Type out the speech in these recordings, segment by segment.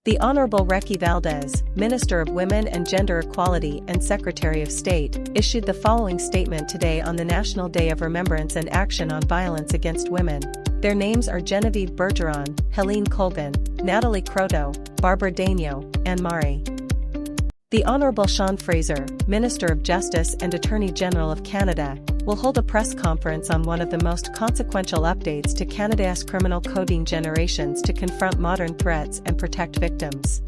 The Honorable Recky Valdez, Minister of Women and Gender Equality and Secretary of State, issued the following statement today on the National Day of Remembrance and Action on Violence Against Women. Their names are Genevieve Bergeron, Helene Colbin, Natalie Croteau, Barbara Daigneault, and Mari. The Honorable Sean Fraser, Minister of Justice and Attorney General of Canada, will hold a press conference on one of the most consequential updates to Canada's criminal coding generations to confront modern threats and protect victims.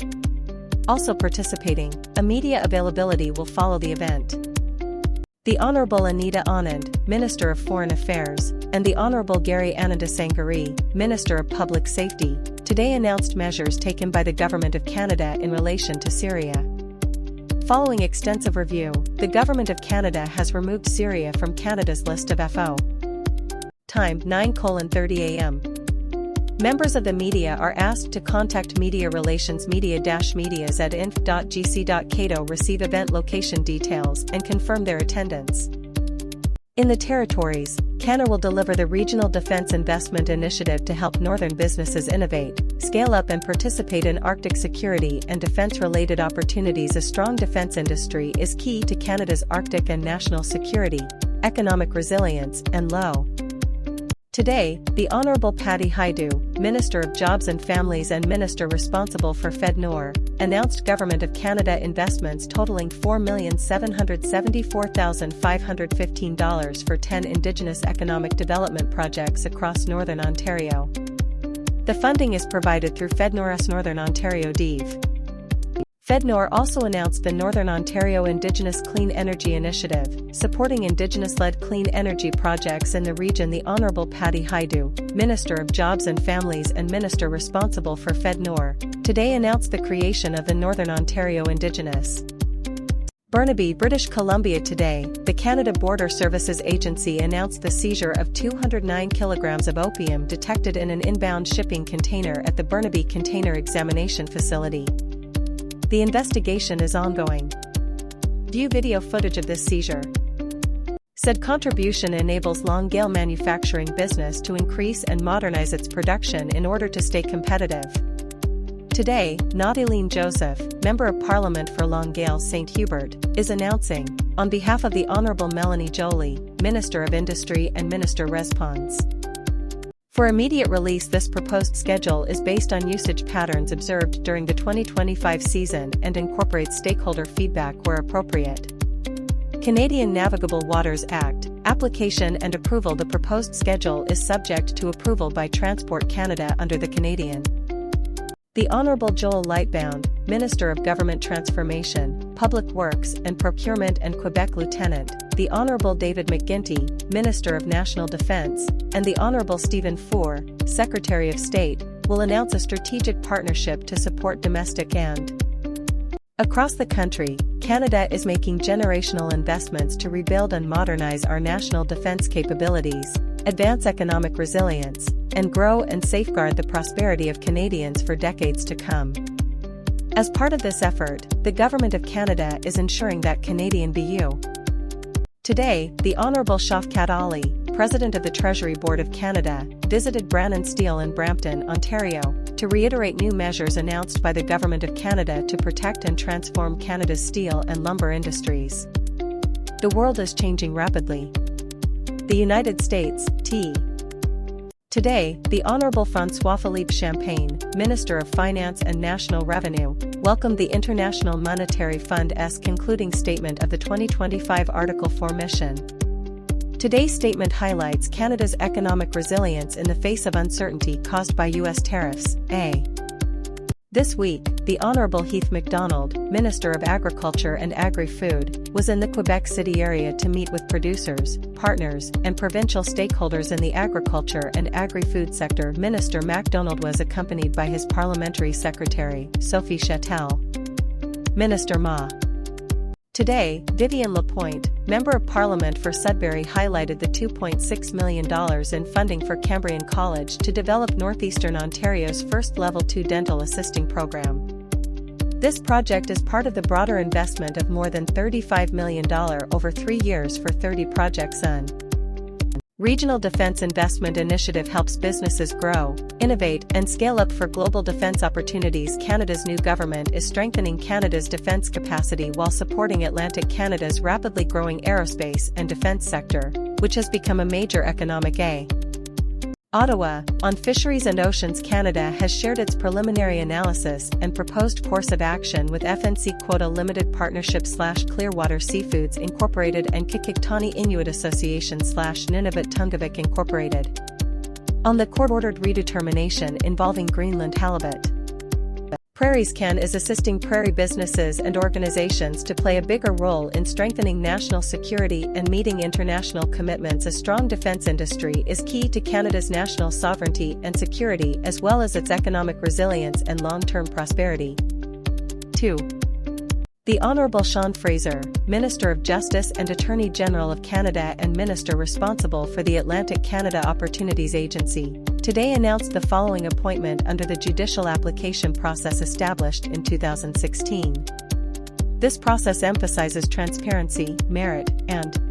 Also participating, a media availability will follow the event. The Honorable Anita Anand, Minister of Foreign Affairs, and the Honorable Gary Anandasangaree, Minister of Public Safety, today announced measures taken by the Government of Canada in relation to Syria. Following extensive review, the Government of Canada has removed Syria from Canada's list of FO. Time 9:30 a.m. Members of the media are asked to contact Media Relations media-medias at inf.gc.cato, receive event location details and confirm their attendance. In the territories, Canada will deliver the Regional Defence Investment Initiative to help northern businesses innovate, scale up and participate in Arctic security and defence-related opportunities. A strong defence industry is key to Canada's Arctic and national security, economic resilience, and low. Today, the Honourable Patty Hajdu, Minister of Jobs and Families and Minister responsible for FedNor, announced Government of Canada investments totaling $4,774,515 for 10 Indigenous economic development projects across Northern Ontario. The funding is provided through FedNor's Northern Ontario DEV. FedNor also announced the Northern Ontario Indigenous Clean Energy Initiative, supporting Indigenous-led clean energy projects in the region. The Honourable Patty Hajdu, Minister of Jobs and Families and Minister responsible for FedNor, today announced the creation of the Northern Ontario Indigenous Burnaby, British Columbia. Today, the Canada Border Services Agency announced the seizure of 209 kilograms of opium detected in an inbound shipping container at the Burnaby Container Examination Facility. The investigation is ongoing. View video footage of this seizure. Said contribution enables Longueuil manufacturing business to increase and modernize its production in order to stay competitive. Today, Nathalie Joseph, Member of Parliament for Longueuil St. Hubert, is announcing, on behalf of the Honourable Melanie Joly, Minister of Industry and Minister Respons. For immediate release, this proposed schedule is based on usage patterns observed during the 2025 season and incorporates stakeholder feedback where appropriate. Canadian Navigable Waters Act, application and approval. The proposed schedule is subject to approval by Transport Canada under the Canadian. The Honourable Joel Lightbound, Minister of Government Transformation, Public Works and Procurement and Quebec Lieutenant, the Honourable David McGuinty, Minister of National Defence, and the Honourable Stephen Four, Secretary of State, will announce a strategic partnership to support domestic and across the country. Canada is making generational investments to rebuild and modernize our national defence capabilities, advance economic resilience, and grow and safeguard the prosperity of Canadians for decades to come. As part of this effort, the Government of Canada is ensuring that Canadian BU. Today, the Honourable Shafkat Ali, President of the Treasury Board of Canada, visited Brannan Steel in Brampton, Ontario, to reiterate new measures announced by the Government of Canada to protect and transform Canada's steel and lumber industries. The world is changing rapidly. The United States, T. Today, the Honourable François-Philippe Champagne, Minister of Finance and National Revenue, welcomed the International Monetary Fund's concluding statement of the 2025 Article 4 mission. Today's statement highlights Canada's economic resilience in the face of uncertainty caused by U.S. tariffs. This week, the Honourable Heath MacDonald, Minister of Agriculture and Agri-Food, was in the Quebec City area to meet with producers, partners, and provincial stakeholders in the agriculture and agri-food sector. Minister MacDonald was accompanied by his Parliamentary Secretary, Sophie Chattel. Minister Ma. Today, Vivian Lapointe, Member of Parliament for Sudbury, highlighted the $2.6 million in funding for Cambrian College to develop Northeastern Ontario's first Level 2 dental assisting program. This project is part of the broader investment of more than $35 million over 3 years for 30 projects. Regional Defense Investment Initiative helps businesses grow, innovate, and scale up for global defense opportunities. Canada's new government is strengthening Canada's defense capacity while supporting Atlantic Canada's rapidly growing aerospace and defense sector, which has become a major economic A. Ottawa, on Fisheries and Oceans Canada has shared its preliminary analysis and proposed course of action with FNC Quota Limited Partnership / Clearwater Seafoods Incorporated and Qikiqtani Inuit Association / Nunavut Tunngavik Incorporated on the court-ordered redetermination involving Greenland halibut. PrairiesCan is assisting prairie businesses and organizations to play a bigger role in strengthening national security and meeting international commitments. A strong defense industry is key to Canada's national sovereignty and security as well as its economic resilience and long-term prosperity. 2. The Honourable Sean Fraser, Minister of Justice and Attorney General of Canada and Minister responsible for the Atlantic Canada Opportunities Agency, today announced the following appointment under the judicial application process established in 2016. This process emphasizes transparency, merit, and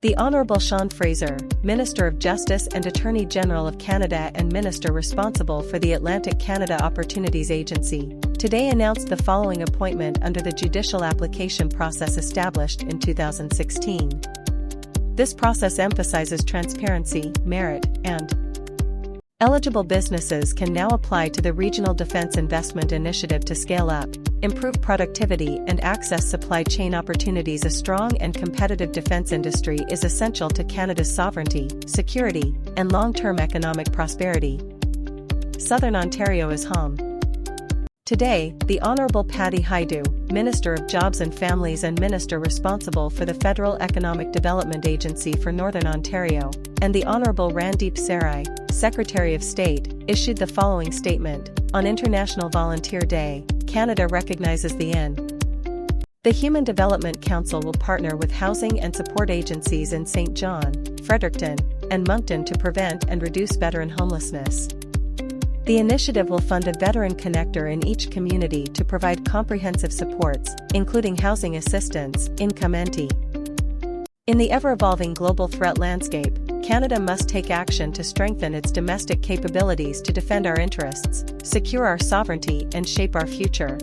the Honourable Sean Fraser, Minister of Justice and Attorney General of Canada and Minister responsible for the Atlantic Canada Opportunities Agency, today announced the following appointment under the judicial application process established in 2016. This process emphasizes transparency, merit, and eligible businesses can now apply to the Regional Defense Investment Initiative to scale up, improve productivity and access supply chain opportunities. A strong and competitive defense industry is essential to Canada's sovereignty, security, and long-term economic prosperity. Southern Ontario is home. Today, the Honourable Patty Hajdu, Minister of Jobs and Families and Minister responsible for the Federal Economic Development Agency for Northern Ontario, and the Honourable Randeep Sarai, Secretary of State, issued the following statement. On International Volunteer Day, Canada recognizes the IN. The Human Development Council will partner with housing and support agencies in St. John, Fredericton, and Moncton to prevent and reduce veteran homelessness. The initiative will fund a veteran connector in each community to provide comprehensive supports, including housing assistance, income entry. In the ever-evolving global threat landscape, Canada must take action to strengthen its domestic capabilities to defend our interests, secure our sovereignty and shape our future.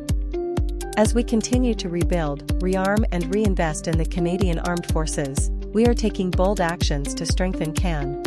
As we continue to rebuild, rearm and reinvest in the Canadian Armed Forces, we are taking bold actions to strengthen CAN.